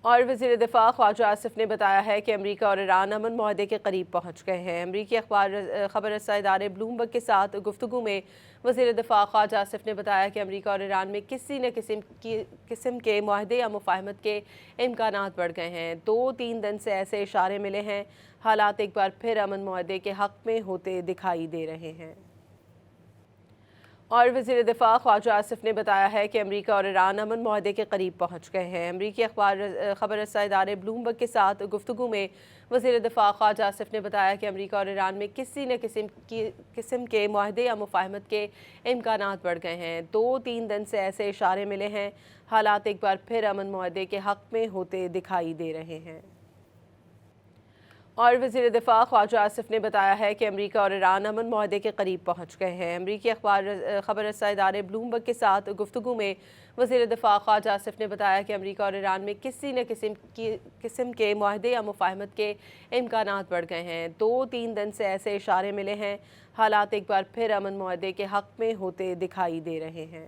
اور وزیر دفاع خواجہ آصف نے بتایا ہے کہ امریکہ اور ایران امن معاہدے کے قریب پہنچ گئے ہیں۔ امریکی خبر رساں ادارے بلومبرگ کے ساتھ گفتگو میں وزیر دفاع خواجہ آصف نے بتایا کہ امریکہ اور ایران میں کسی نہ قسم کے معاہدے یا مفاہمت کے امکانات بڑھ گئے ہیں۔ 2-3 دن سے ایسے اشارے ملے ہیں، حالات ایک بار پھر امن معاہدے کے حق میں ہوتے دکھائی دے رہے ہیں۔ اور وزیر دفاع خواجہ آصف نے بتایا ہے کہ امریکہ اور ایران امن معاہدے کے قریب پہنچ گئے ہیں۔ امریکی خبر رساں ادارے بلومبرگ کے ساتھ گفتگو میں وزیر دفاع خواجہ آصف نے بتایا کہ امریکہ اور ایران میں کسی نہ قسم کے معاہدے یا مفاہمت کے امکانات بڑھ گئے ہیں۔ 2-3 دن سے ایسے اشارے ملے ہیں، حالات ایک بار پھر امن معاہدے کے حق میں ہوتے دکھائی دے رہے ہیں۔ اور وزیر دفاع خواجہ آصف نے بتایا ہے کہ امریکہ اور ایران امن معاہدے کے قریب پہنچ گئے ہیں۔ امریکی خبر رساں ادارے بلومبرگ کے ساتھ گفتگو میں وزیر دفاع خواجہ آصف نے بتایا کہ امریکہ اور ایران میں کسی نہ قسم کے معاہدے یا مفاہمت کے امکانات بڑھ گئے ہیں۔ 2-3 دن سے ایسے اشارے ملے ہیں، حالات ایک بار پھر امن معاہدے کے حق میں ہوتے دکھائی دے رہے ہیں۔